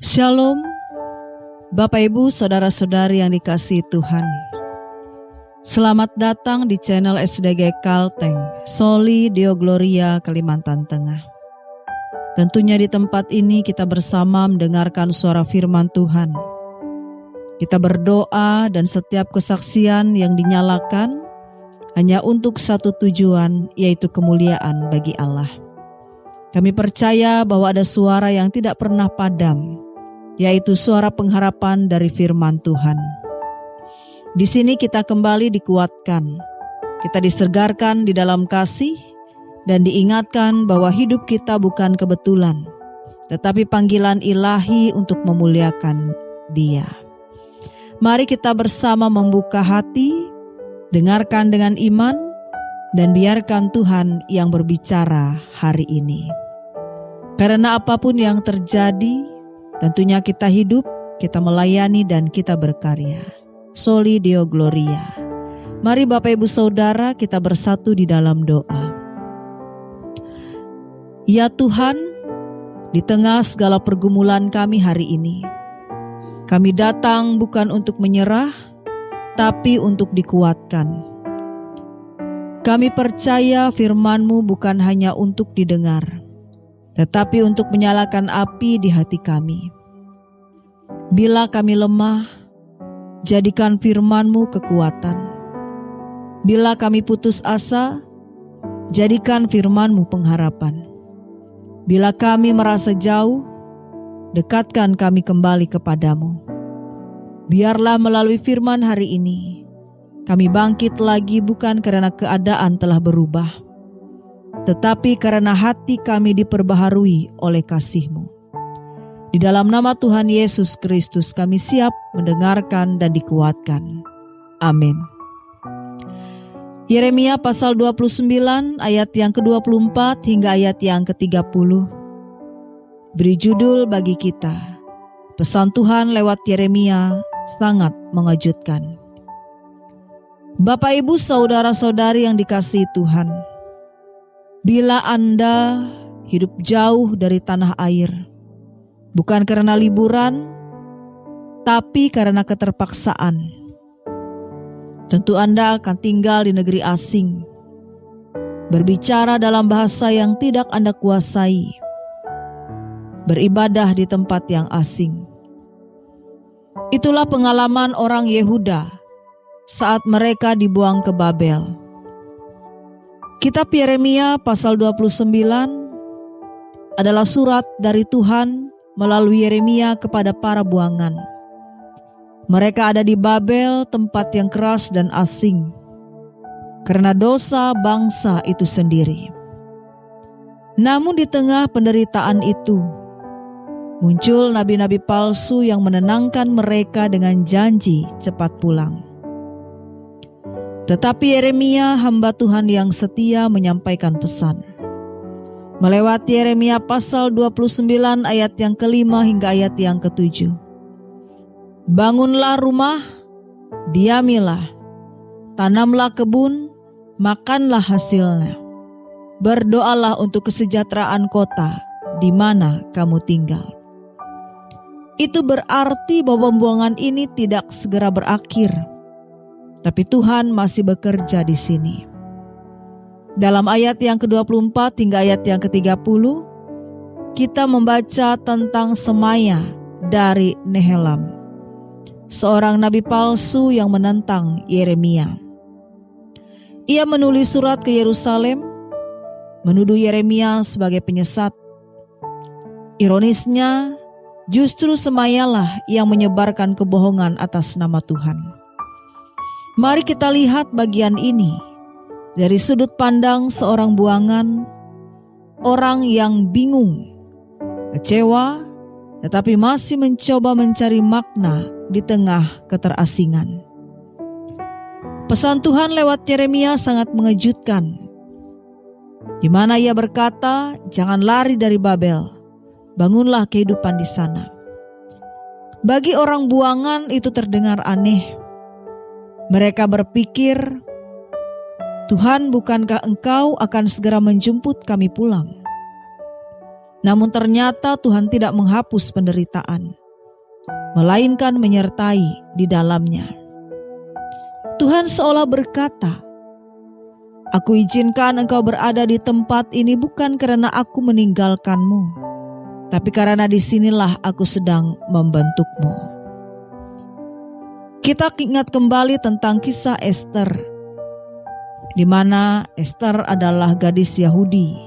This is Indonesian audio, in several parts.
Shalom, Bapak Ibu, Saudara-saudari yang dikasihi Tuhan. Selamat datang di channel SDG Kalteng, Soli Deo Gloria, Kalimantan Tengah. Tentunya di tempat ini kita bersama mendengarkan suara firman Tuhan. Kita berdoa dan setiap kesaksian yang dinyalakan hanya untuk satu tujuan, yaitu kemuliaan bagi Allah. Kami percaya bahwa ada suara yang tidak pernah padam, yaitu suara pengharapan dari firman Tuhan. Di sini kita kembali dikuatkan, kita disegarkan di dalam kasih, dan diingatkan bahwa hidup kita bukan kebetulan, tetapi panggilan ilahi untuk memuliakan Dia. Mari kita bersama membuka hati, dengarkan dengan iman, dan biarkan Tuhan yang berbicara hari ini. Karena apapun yang terjadi, tentunya kita hidup, kita melayani, dan kita berkarya. Soli Deo Gloria. Mari Bapak Ibu Saudara kita bersatu di dalam doa. Ya Tuhan, di tengah segala pergumulan kami hari ini, kami datang bukan untuk menyerah, tapi untuk dikuatkan. Kami percaya firman-Mu bukan hanya untuk didengar, tetapi untuk menyalakan api di hati kami. Bila kami lemah, jadikan firman-Mu kekuatan. Bila kami putus asa, jadikan firman-Mu pengharapan. Bila kami merasa jauh, dekatkan kami kembali kepadamu. Biarlah melalui firman hari ini, kami bangkit lagi bukan karena keadaan telah berubah, tetapi karena hati kami diperbaharui oleh kasih-Mu. Di dalam nama Tuhan Yesus Kristus kami siap mendengarkan dan dikuatkan. Amin. Yeremia pasal 29 ayat yang ke-24 hingga ayat yang ke-30. Beri judul bagi kita, pesan Tuhan lewat Yeremia sangat mengejutkan. Bapak Ibu Saudara-saudari yang dikasihi Tuhan, bila Anda hidup jauh dari tanah air, bukan karena liburan, tapi karena keterpaksaan, tentu Anda akan tinggal di negeri asing, berbicara dalam bahasa yang tidak Anda kuasai, beribadah di tempat yang asing. Itulah pengalaman orang Yehuda saat mereka dibuang ke Babel. Kitab Yeremia pasal 29 adalah surat dari Tuhan melalui Yeremia kepada para buangan. Mereka ada di Babel, tempat yang keras dan asing, karena dosa bangsa itu sendiri. Namun di tengah penderitaan itu, muncul nabi-nabi palsu yang menenangkan mereka dengan janji cepat pulang. Tetapi Yeremia, hamba Tuhan yang setia, menyampaikan pesan. Melewati Yeremia pasal 29 ayat yang ke-5 hingga ayat yang ke-7. Bangunlah rumah, diamilah, tanamlah kebun, makanlah hasilnya. Berdoalah untuk kesejahteraan kota di mana kamu tinggal. Itu berarti bahwa pembuangan ini tidak segera berakhir, tapi Tuhan masih bekerja di sini. Dalam ayat yang ke-24 hingga ayat yang ke-30, kita membaca tentang Semaya dari Nehelam, seorang nabi palsu yang menentang Yeremia. Ia menulis surat ke Yerusalem, menuduh Yeremia sebagai penyesat. Ironisnya, justru Semayalah yang menyebarkan kebohongan atas nama Tuhan. Mari kita lihat bagian ini dari sudut pandang seorang buangan, orang yang bingung, kecewa, tetapi masih mencoba mencari makna di tengah keterasingan. Pesan Tuhan lewat Yeremia sangat mengejutkan, di mana ia berkata, jangan lari dari Babel, bangunlah kehidupan di sana. Bagi orang buangan itu terdengar aneh. Mereka berpikir, Tuhan, bukankah Engkau akan segera menjemput kami pulang? Namun ternyata Tuhan tidak menghapus penderitaan, melainkan menyertai di dalamnya. Tuhan seolah berkata, "Aku izinkan engkau berada di tempat ini bukan karena aku meninggalkanmu, tapi karena disinilah aku sedang membentukmu." Kita ingat kembali tentang kisah Ester, di mana Ester adalah gadis Yahudi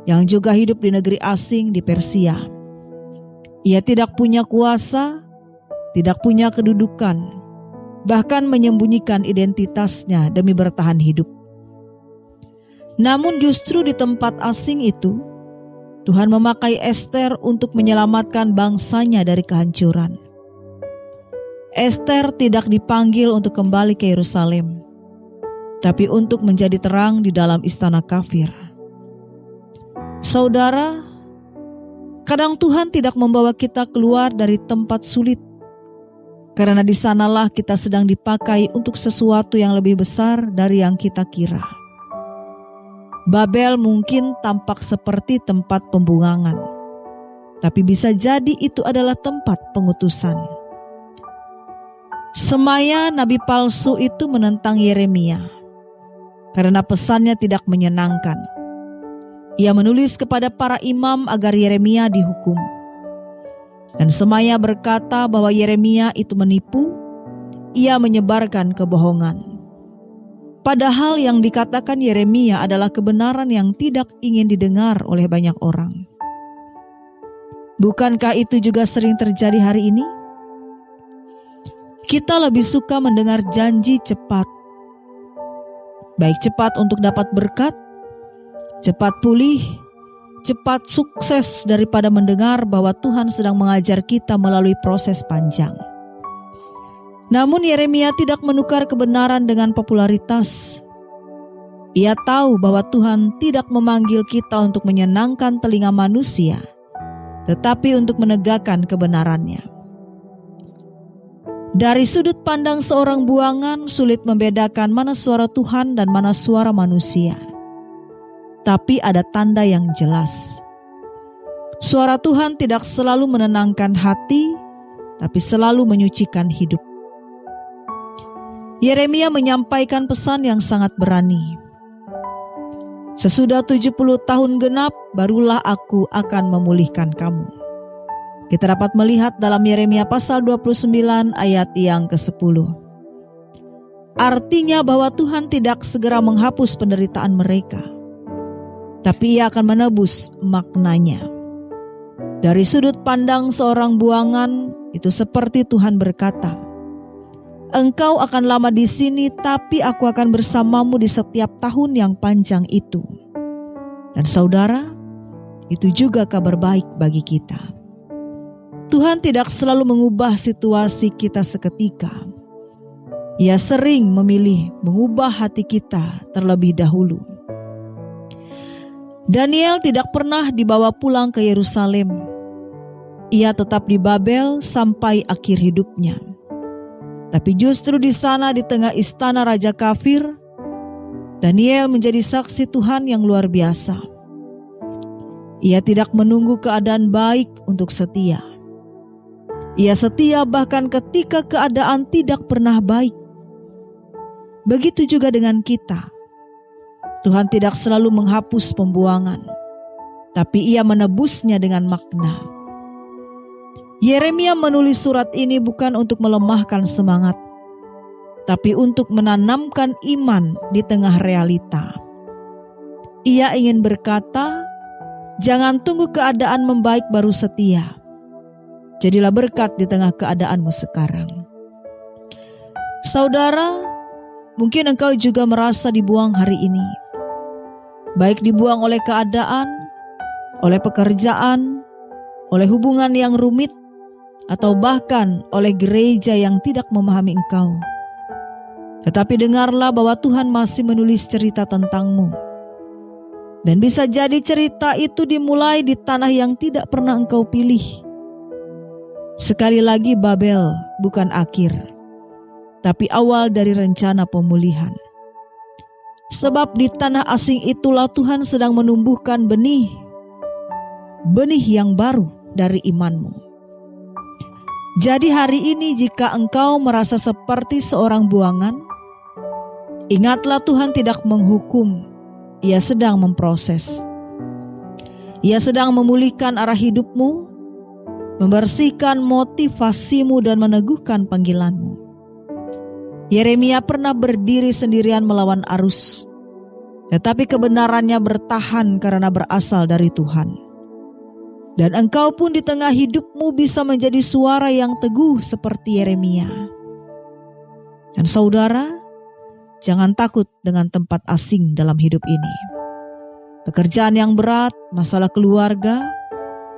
yang juga hidup di negeri asing di Persia. Ia tidak punya kuasa, tidak punya kedudukan, bahkan menyembunyikan identitasnya demi bertahan hidup. Namun justru di tempat asing itu, Tuhan memakai Ester untuk menyelamatkan bangsanya dari kehancuran. Ester tidak dipanggil untuk kembali ke Yerusalem, tapi untuk menjadi terang di dalam istana kafir. Saudara, kadang Tuhan tidak membawa kita keluar dari tempat sulit, karena di sanalah kita sedang dipakai untuk sesuatu yang lebih besar dari yang kita kira. Babel mungkin tampak seperti tempat pembungkangan, tapi bisa jadi itu adalah tempat pengutusan. Semaya nabi palsu itu menentang Yeremia karena pesannya tidak menyenangkan. Ia menulis kepada para imam agar Yeremia dihukum. Dan Semaya berkata bahwa Yeremia itu menipu, ia menyebarkan kebohongan. Padahal yang dikatakan Yeremia adalah kebenaran yang tidak ingin didengar oleh banyak orang. Bukankah itu juga sering terjadi hari ini? Kita lebih suka mendengar janji cepat. Baik cepat untuk dapat berkat, cepat pulih, cepat sukses daripada mendengar bahwa Tuhan sedang mengajar kita melalui proses panjang. Namun Yeremia tidak menukar kebenaran dengan popularitas. Ia tahu bahwa Tuhan tidak memanggil kita untuk menyenangkan telinga manusia, tetapi untuk menegakkan kebenarannya. Dari sudut pandang seorang buangan, sulit membedakan mana suara Tuhan dan mana suara manusia. Tapi ada tanda yang jelas. Suara Tuhan tidak selalu menenangkan hati, tapi selalu menyucikan hidup. Yeremia menyampaikan pesan yang sangat berani. Sesudah 70 tahun genap, barulah aku akan memulihkan kamu. Kita dapat melihat dalam Yeremia pasal 29 ayat yang ke-10. Artinya bahwa Tuhan tidak segera menghapus penderitaan mereka, tapi Ia akan menebus maknanya. Dari sudut pandang seorang buangan, itu seperti Tuhan berkata, "Engkau akan lama di sini, tapi aku akan bersamamu di setiap tahun yang panjang itu." Dan saudara, itu juga kabar baik bagi kita. Tuhan tidak selalu mengubah situasi kita seketika. Ia sering memilih mengubah hati kita terlebih dahulu. Daniel tidak pernah dibawa pulang ke Yerusalem. Ia tetap di Babel sampai akhir hidupnya. Tapi justru di sana, di tengah istana raja kafir, Daniel menjadi saksi Tuhan yang luar biasa. Ia tidak menunggu keadaan baik untuk setia. Ia setia bahkan ketika keadaan tidak pernah baik. Begitu juga dengan kita. Tuhan tidak selalu menghapus pembuangan, tapi Ia menebusnya dengan makna. Yeremia menulis surat ini bukan untuk melemahkan semangat, tapi untuk menanamkan iman di tengah realita. Ia ingin berkata, jangan tunggu keadaan membaik baru setia. Jadilah berkat di tengah keadaanmu sekarang. Saudara, mungkin engkau juga merasa dibuang hari ini. Baik dibuang oleh keadaan, oleh pekerjaan, oleh hubungan yang rumit, atau bahkan oleh gereja yang tidak memahami engkau. Tetapi dengarlah bahwa Tuhan masih menulis cerita tentangmu. Dan bisa jadi cerita itu dimulai di tanah yang tidak pernah engkau pilih. Sekali lagi, Babel bukan akhir, tapi awal dari rencana pemulihan. Sebab di tanah asing itulah Tuhan sedang menumbuhkan benih. benih yang baru dari imanmu. Jadi hari ini jika engkau merasa seperti seorang buangan, ingatlah Tuhan tidak menghukum, Ia sedang memproses. Ia sedang memulihkan arah hidupmu, membersihkan motivasimu dan meneguhkan panggilanmu. Yeremia pernah berdiri sendirian melawan arus, tetapi kebenarannya bertahan karena berasal dari Tuhan. Dan engkau pun di tengah hidupmu bisa menjadi suara yang teguh seperti Yeremia. Dan saudara, jangan takut dengan tempat asing dalam hidup ini. Pekerjaan yang berat, masalah keluarga,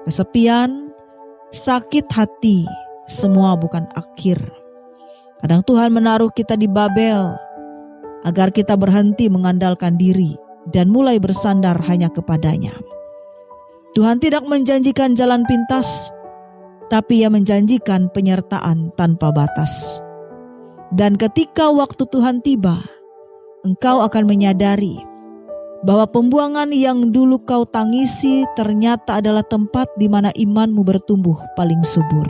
kesepian, sakit hati, semua bukan akhir. Kadang Tuhan menaruh kita di Babel agar kita berhenti mengandalkan diri dan mulai bersandar hanya kepadanya. Tuhan tidak menjanjikan jalan pintas, tapi Ia menjanjikan penyertaan tanpa batas. Dan ketika waktu Tuhan tiba, engkau akan menyadari bahwa pembuangan yang dulu kau tangisi ternyata adalah tempat di mana imanmu bertumbuh paling subur.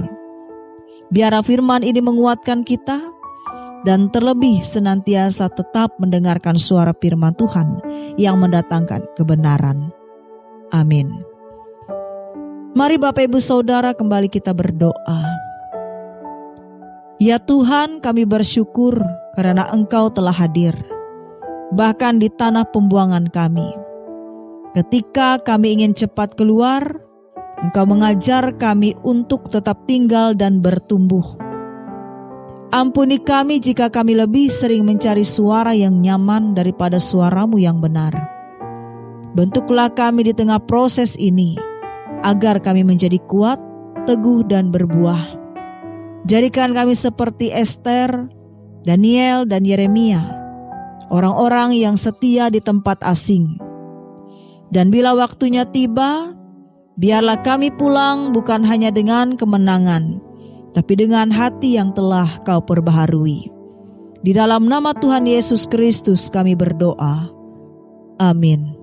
Biarlah firman ini menguatkan kita dan terlebih senantiasa tetap mendengarkan suara firman Tuhan yang mendatangkan kebenaran. Amin. Mari Bapak Ibu Saudara kembali kita berdoa. Ya Tuhan, kami bersyukur karena Engkau telah hadir, bahkan di tanah pembuangan kami. Ketika kami ingin cepat keluar, Engkau mengajar kami untuk tetap tinggal dan bertumbuh. Ampuni kami jika kami lebih sering mencari suara yang nyaman daripada suara-Mu yang benar. Bentuklah kami di tengah proses ini, agar kami menjadi kuat, teguh dan berbuah. Jadikan kami seperti Ester, Daniel dan Yeremia, orang-orang yang setia di tempat asing. Dan bila waktunya tiba, biarlah kami pulang bukan hanya dengan kemenangan, tapi dengan hati yang telah Kau perbaharui. Di dalam nama Tuhan Yesus Kristus kami berdoa. Amin.